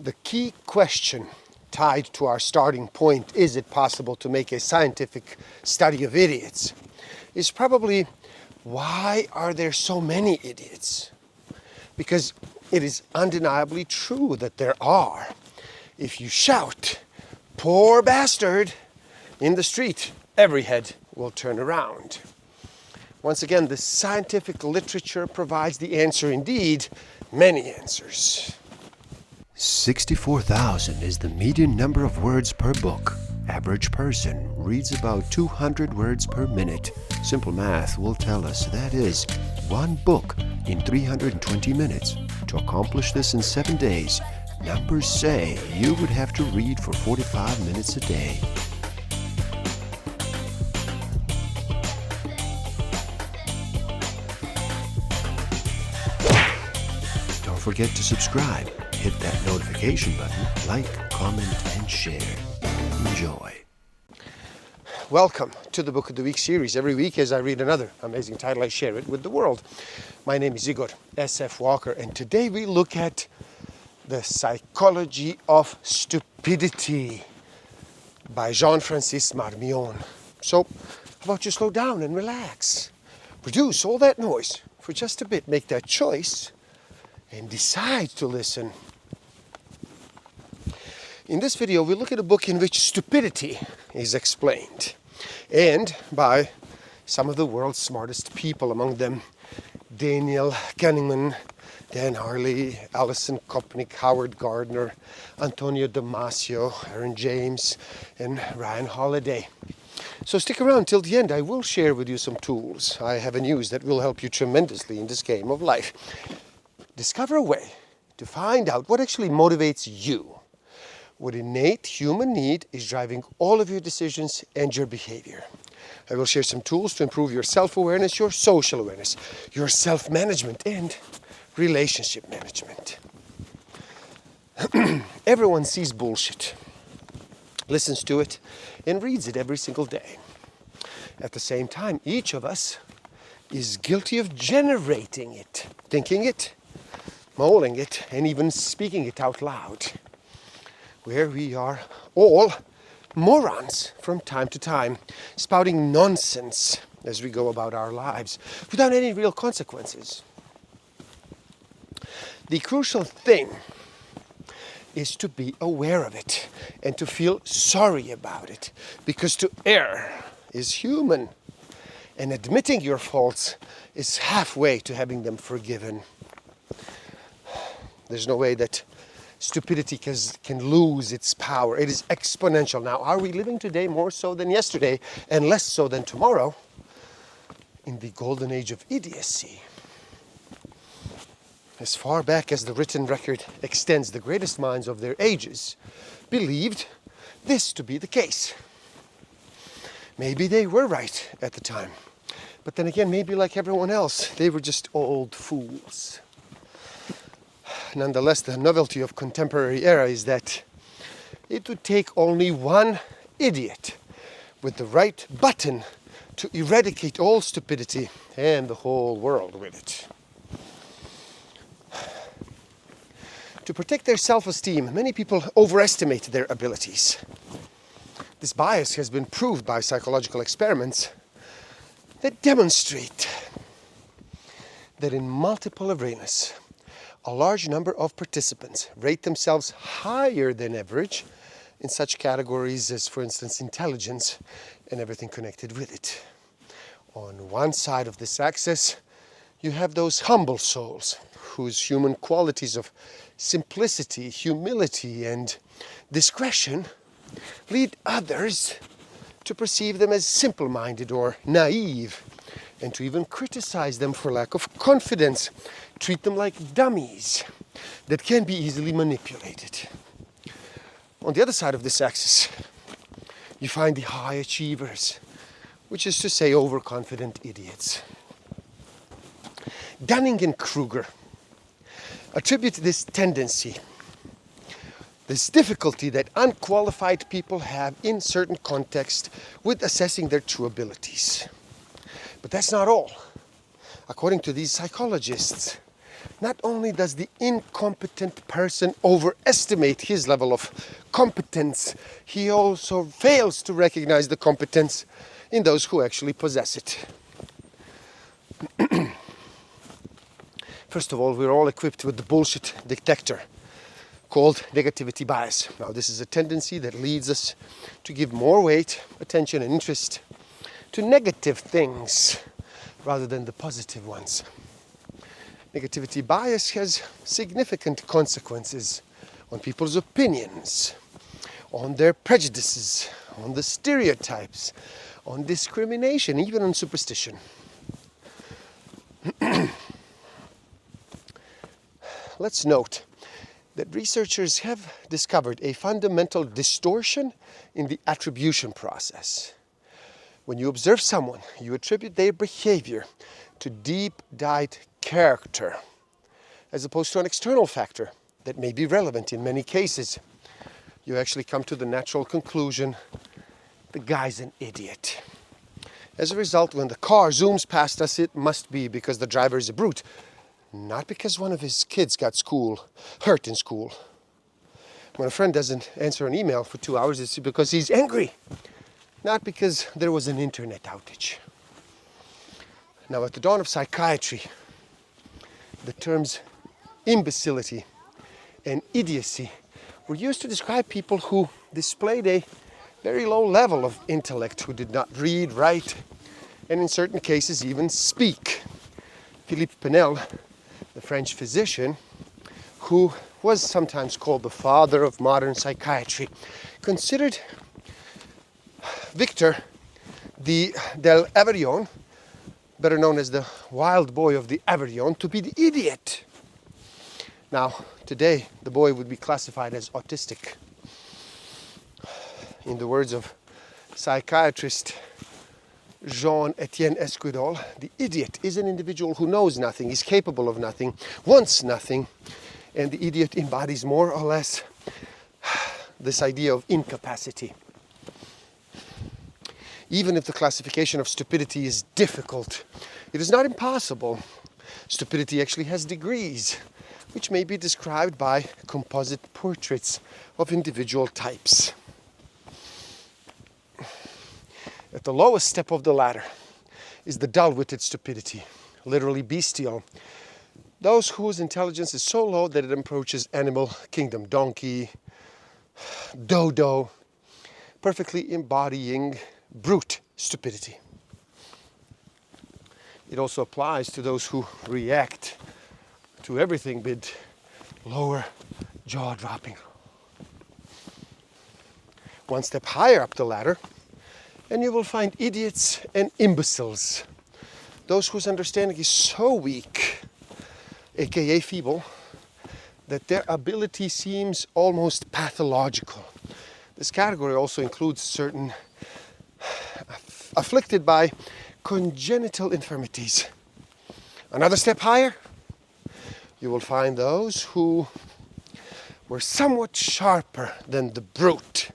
the key question tied to our starting point, is it possible to make a scientific study of idiots, is probably, why are there so many idiots? Because it is undeniably true that there are. If you shout, "Poor bastard," in the street, every head will turn around. Once again, the scientific literature provides the answer, indeed, many answers. 64,000 is the median number of words per book. Average person reads about 200 words per minute. Simple math will tell us that is one book in 320 minutes. To accomplish this in 7 days, numbers say you would have to read for 45 minutes a day. Don't forget to subscribe. Hit that notification button, like, comment, and share. Enjoy. Welcome to the Book of the Week series. Every week as I read another amazing title, I share it with the world. My name is Igor S.F. Walker, and today we look at the Psychology of Stupidity by Jean-François Marmion. So, how about you slow down and relax? Reduce all that noise for just a bit. Make that choice and decide to listen. In this video, we look at a book in which stupidity is explained, and by some of the world's smartest people, among them Daniel Kahneman, Dan Harley, Alison Kopnick, Howard Gardner, Antonio Damasio, Aaron James, and Ryan Holiday. So stick around till the end. I will share with you some tools I haven't used that will help you tremendously in this game of life. Discover a way to find out what actually motivates you. What innate human need is driving all of your decisions and your behavior. I will share some tools to improve your self-awareness, your social awareness, your self-management, and relationship management. Everyone sees bullshit, listens to it, and reads it every single day. At the same time, each of us is guilty of generating it, thinking it, molding it, and even speaking it out loud. Where we are all morons from time to time, spouting nonsense as we go about our lives without any real consequences. The crucial thing is to be aware of it and to feel sorry about it, because to err is human, and admitting your faults is halfway to having them forgiven. There's no way that stupidity can lose its power. It is exponential. Now, are we living today more so than yesterday and less so than tomorrow in the golden age of idiocy? As far back as the written record extends, the greatest minds of their ages believed this to be the case. Maybe they were right at the time, but then again, maybe like everyone else, they were just old fools. Nonetheless, the novelty of contemporary era is that it would take only one idiot with the right button to eradicate all stupidity and the whole world with it. To protect their self-esteem, many people overestimate their abilities. This bias has been proved by psychological experiments that demonstrate that in multiple arenas, a large number of participants rate themselves higher than average in such categories as, for instance, intelligence and everything connected with it. On one side of this axis, you have those humble souls whose human qualities of simplicity, humility, and discretion lead others to perceive them as simple-minded or naive, and to even criticize them for lack of confidence, treat them like dummies that can be easily manipulated. On the other side of this axis, you find the high achievers, which is to say overconfident idiots. Dunning and Kruger attribute this tendency, this difficulty that unqualified people have in certain contexts with assessing their true abilities. But that's not all. According to these psychologists, not only does the incompetent person overestimate his level of competence, he also fails to recognize the competence in those who actually possess it. First of all, we're all equipped with the bullshit detector called negativity bias. Now, this is a tendency that leads us to give more weight, attention, and interest to negative things rather than the positive ones. Negativity bias has significant consequences on people's opinions, on their prejudices, on the stereotypes, on discrimination, even on superstition. Let's note that researchers have discovered a fundamental distortion in the attribution process. When you observe someone, you attribute their behavior to deep-dyed character, as opposed to an external factor that may be relevant in many cases. You actually come to the natural conclusion, the guy's an idiot. As a result, when the car zooms past us, it must be because the driver is a brute, not because one of his kids got hurt in school. When a friend doesn't answer an email for 2 hours, it's because he's angry, not because there was an internet outage. Now, at the dawn of psychiatry, the terms imbecility and idiocy were used to describe people who displayed a very low level of intellect, who did not read, write, and in certain cases even speak. Philippe Pinel, the French physician, who was sometimes called the father of modern psychiatry, considered Victor del Aveyron, better known as the wild boy of the Aveyron, to be the idiot. Now, today, the boy would be classified as autistic. In the words of psychiatrist Jean-Etienne Esquidol, the idiot is an individual who knows nothing, is capable of nothing, wants nothing, and the idiot embodies more or less this idea of incapacity. Even if the classification of stupidity is difficult, it is not impossible. Stupidity actually has degrees, which may be described by composite portraits of individual types. At the lowest step of the ladder is the dull-witted stupidity, literally bestial. Those whose intelligence is so low that it approaches animal kingdom, donkey, dodo, perfectly embodying brute stupidity. It also applies to those who react to everything with lower jaw dropping. One step higher up the ladder, and you will find idiots and imbeciles, those whose understanding is so weak, aka feeble, that their ability seems almost pathological. This category also includes certain afflicted by congenital infirmities. Another step higher, you will find those who were somewhat sharper than the brute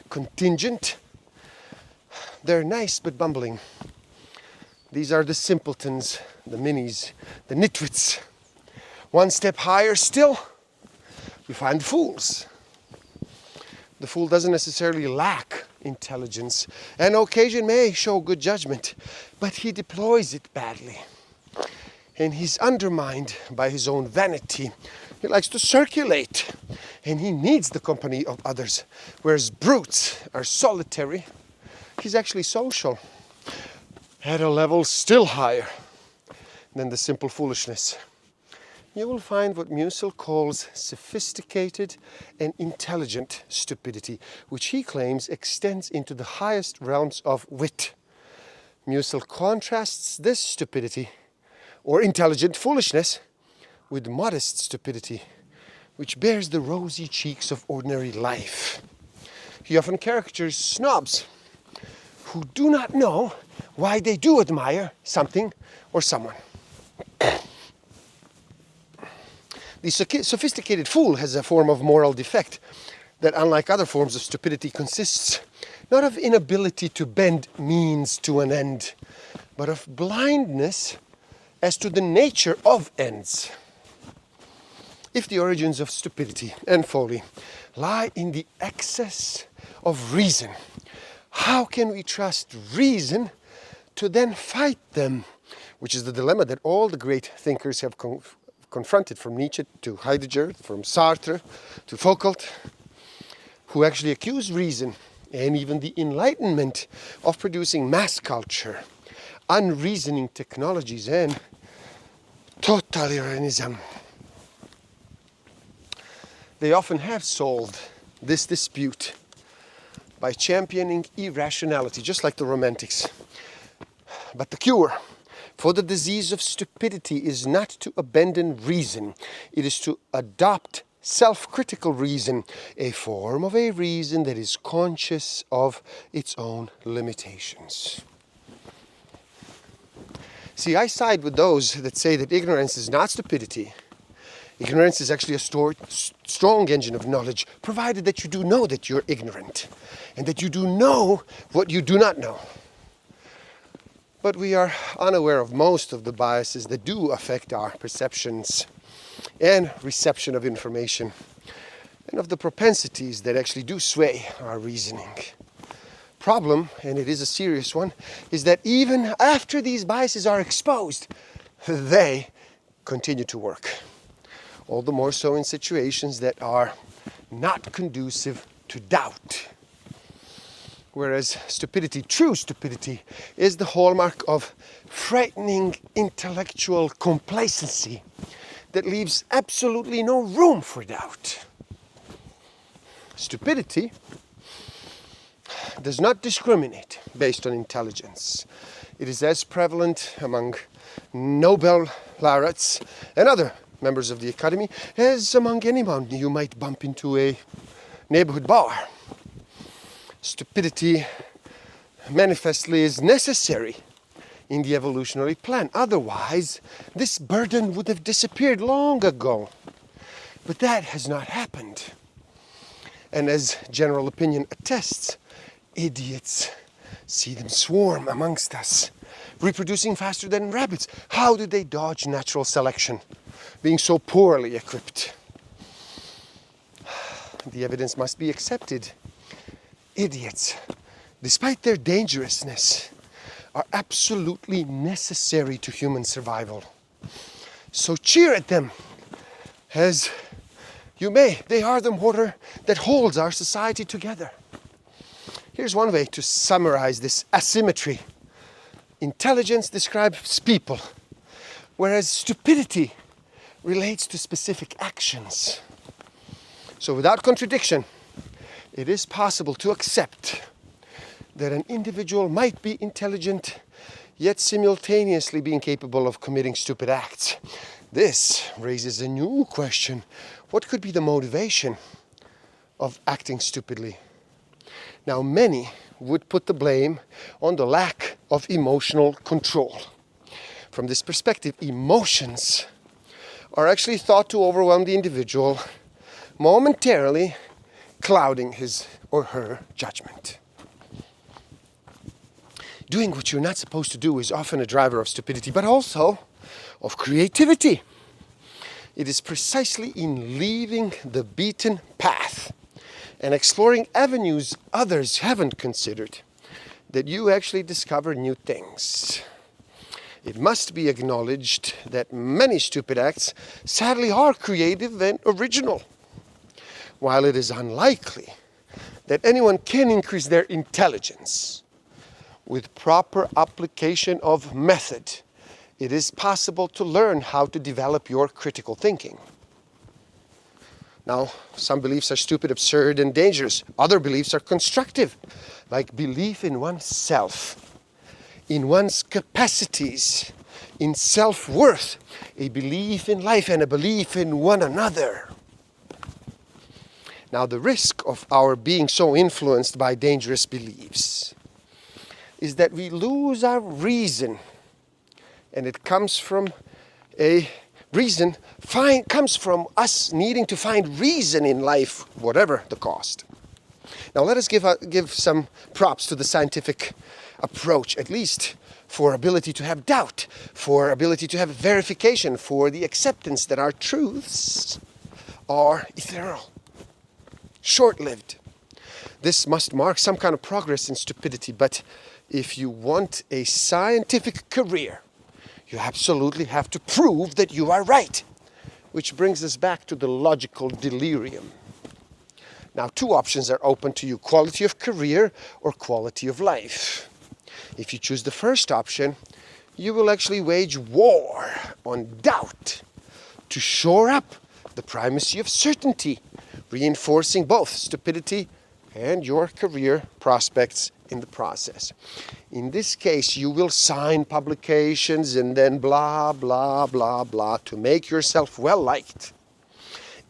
contingent. They're nice but bumbling. These are the simpletons, the minis, the nitwits. One step higher still, you find fools. The fool doesn't necessarily lack intelligence, and on occasion may show good judgment, but he deploys it badly. And he's undermined by his own vanity. He likes to circulate, and he needs the company of others. Whereas brutes are solitary, he's actually social, at a level still higher than the simple foolishness. You will find what Musil calls sophisticated and intelligent stupidity, which he claims extends into the highest realms of wit. Musil contrasts this stupidity, or intelligent foolishness, with modest stupidity, which bears the rosy cheeks of ordinary life. He often caricatures snobs who do not know why they do admire something or someone. The sophisticated fool has a form of moral defect that, unlike other forms of stupidity, consists not of inability to bend means to an end, but of blindness as to the nature of ends. If the origins of stupidity and folly lie in the excess of reason, how can we trust reason to then fight them? Which is the dilemma that all the great thinkers have confronted, from Nietzsche to Heidegger, from Sartre to Foucault, who actually accuse reason and even the Enlightenment of producing mass culture, unreasoning technologies, and totalitarianism. They often have solved this dispute by championing irrationality, just like the Romantics. But the cure for the disease of stupidity is not to abandon reason. It is to adopt self-critical reason, a form of a reason that is conscious of its own limitations. See, I side with those that say that ignorance is not stupidity. Ignorance is actually a strong engine of knowledge, provided that you do know that you're ignorant and that you do know what you do not know. But we are unaware of most of the biases that do affect our perceptions and reception of information, and of the propensities that actually do sway our reasoning. Problem, and it is a serious one, is that even after these biases are exposed, they continue to work. All the more so in situations that are not conducive to doubt. Whereas stupidity, true stupidity, is the hallmark of frightening intellectual complacency that leaves absolutely no room for doubt. Stupidity does not discriminate based on intelligence. It is as prevalent among Nobel laureates and other members of the Academy as among anyone you might bump into a neighborhood bar. Stupidity manifestly is necessary in the evolutionary plan. Otherwise, this burden would have disappeared long ago. But that has not happened. And as general opinion attests, idiots, see them swarm amongst us, reproducing faster than rabbits. How do they dodge natural selection, being so poorly equipped? The evidence must be accepted. Idiots, despite their dangerousness, are absolutely necessary to human survival. So cheer at them as you may. They are the mortar that holds our society together. Here's one way to summarize this asymmetry. Intelligence describes people, whereas stupidity relates to specific actions. So without contradiction, it is possible to accept that an individual might be intelligent, yet simultaneously being capable of committing stupid acts. This raises a new question. What could be the motivation of acting stupidly? Now, many would put the blame on the lack of emotional control. From this perspective, emotions are actually thought to overwhelm the individual, momentarily clouding his or her judgment. Doing what you're not supposed to do is often a driver of stupidity, but also of creativity. It is precisely in leaving the beaten path and exploring avenues others haven't considered that you actually discover new things. It must be acknowledged that many stupid acts sadly are creative and original. While it is unlikely that anyone can increase their intelligence with proper application of method, it is possible to learn how to develop your critical thinking. Now, some beliefs are stupid, absurd, and dangerous. Other beliefs are constructive, like belief in oneself, in one's capacities, in self-worth, a belief in life, and a belief in one another. Now, the risk of our being so influenced by dangerous beliefs is that we lose our reason, and it comes from comes from us needing to find reason in life, whatever the cost. Now, let us give some props to the scientific approach, at least for ability to have doubt, for ability to have verification, for the acceptance that our truths are ephemeral, short-lived. This must mark some kind of progress in stupidity, but if you want a scientific career, you absolutely have to prove that you are right, which brings us back to the logical delirium. Now, two options are open to you: quality of career or quality of life. If you choose the first option, you will actually wage war on doubt to shore up the primacy of certainty, reinforcing both stupidity and your career prospects in the process. In this case, you will sign publications and then blah, blah, blah, blah to make yourself well-liked,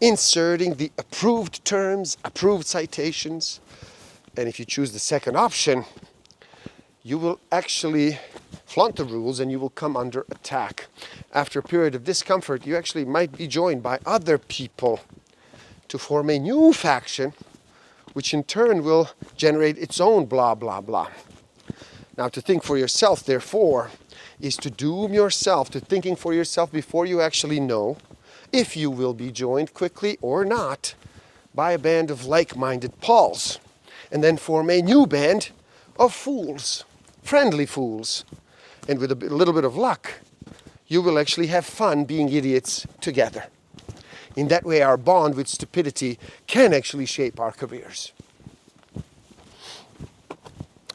inserting the approved terms, approved citations. And if you choose the second option, you will actually flaunt the rules and you will come under attack. After a period of discomfort, you actually might be joined by other people to form a new faction, which in turn will generate its own blah, blah, blah. Now, to think for yourself, therefore, is to doom yourself to thinking for yourself before you actually know if you will be joined quickly or not by a band of like-minded Pauls, and then form a new band of fools, friendly fools. And with a little bit of luck, you will actually have fun being idiots together. In that way, our bond with stupidity can actually shape our careers.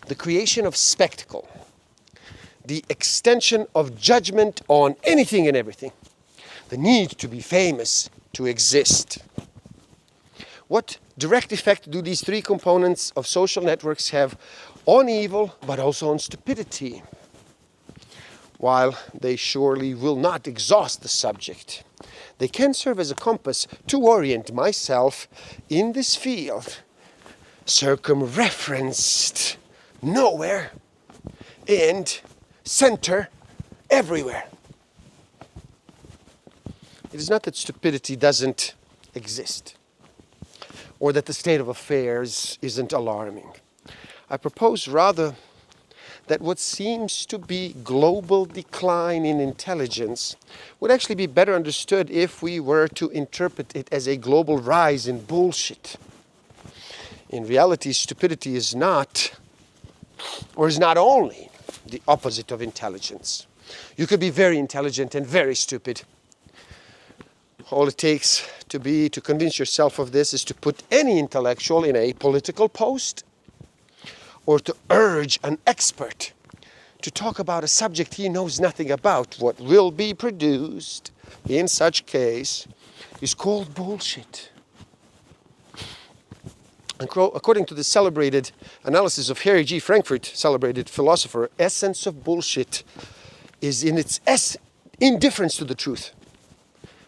The creation of spectacle, the extension of judgment on anything and everything, the need to be famous, to exist. What direct effect do these three components of social networks have on evil, but also on stupidity? While they surely will not exhaust the subject, they can serve as a compass to orient myself in this field, circumreferenced nowhere and center everywhere. It is not that stupidity doesn't exist, or that the state of affairs isn't alarming. I propose rather that what seems to be global decline in intelligence would actually be better understood if we were to interpret it as a global rise in bullshit. In reality, stupidity is not, or is not only, the opposite of intelligence. You could be very intelligent and very stupid. All it takes to convince yourself of this is to put any intellectual in a political post, or to urge an expert to talk about a subject he knows nothing about. What will be produced in such case is called bullshit. And according to the celebrated analysis of Harry G. Frankfurt, celebrated philosopher, essence of bullshit is in its indifference to the truth.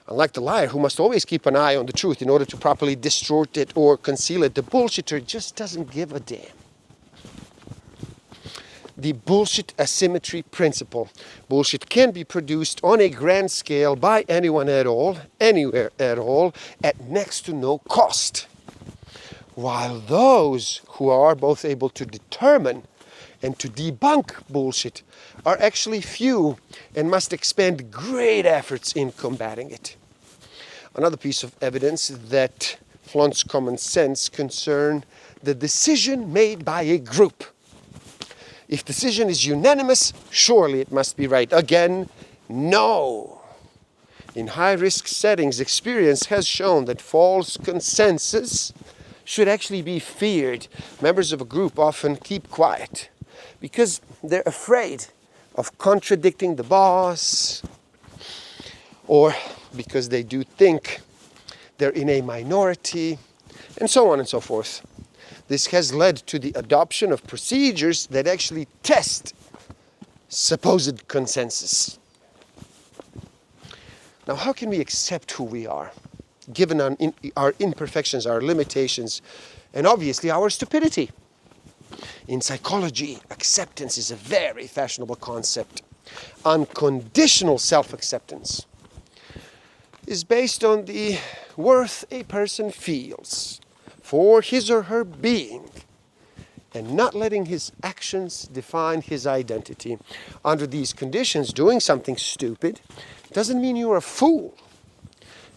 Unlike the liar, who must always keep an eye on the truth in order to properly distort it or conceal it, the bullshitter just doesn't give a damn. The bullshit asymmetry principle. Bullshit can be produced on a grand scale by anyone at all, anywhere at all, at next to no cost. While those who are both able to determine and to debunk bullshit are actually few and must expend great efforts in combating it. Another piece of evidence that flaunts common sense concerns the decision made by a group. If decision is unanimous, surely it must be right. Again, no. In high-risk settings, experience has shown that false consensus should actually be feared. Members of a group often keep quiet because they're afraid of contradicting the boss, or because they do think they're in a minority, and so on and so forth. This has led to the adoption of procedures that actually test supposed consensus. Now, how can we accept who we are, given our imperfections, our limitations, and obviously our stupidity? In psychology, acceptance is a very fashionable concept. Unconditional self-acceptance is based on the worth a person feels for his or her being, and not letting his actions define his identity. Under these conditions, doing something stupid doesn't mean you're a fool.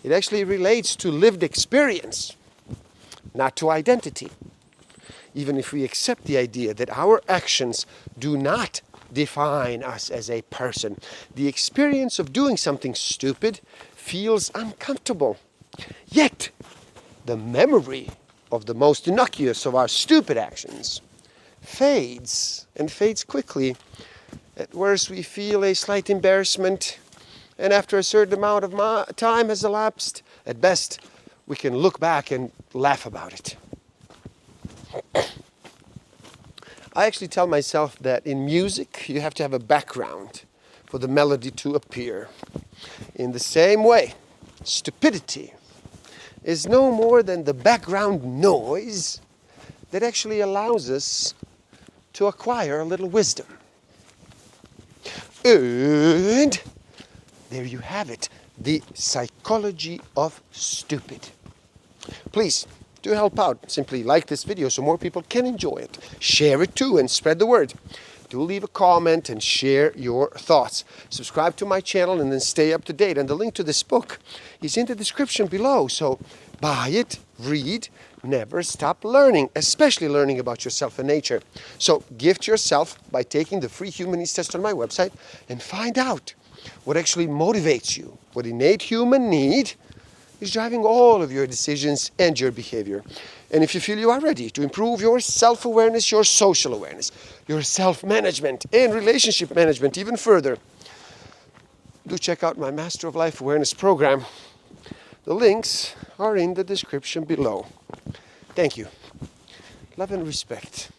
It actually relates to lived experience, not to identity. Even if we accept the idea that our actions do not define us as a person, the experience of doing something stupid feels uncomfortable. Yet, the memory of the most innocuous of our stupid actions fades, and fades quickly. At worst, we feel a slight embarrassment, and after a certain amount of time has elapsed, at best, we can look back and laugh about it. I actually tell myself that in music, you have to have a background for the melody to appear. In the same way, stupidity is no more than the background noise that actually allows us to acquire a little wisdom. And there you have it, the psychology of stupid. Please, do help out. Simply like this video so more people can enjoy it. Share it too and spread the word. Do leave a comment and share your thoughts. Subscribe to my channel and then stay up to date. And the link to this book is in the description below. So buy it, read, never stop learning, especially learning about yourself and nature. So gift yourself by taking the free humanist test on my website and find out what actually motivates you, what innate human need is driving all of your decisions and your behavior. And if you feel you are ready to improve your self-awareness, your social awareness, your self-management and relationship management even further, do check out my Master of Life Awareness program. The links are in the description below. Thank you. Love and respect.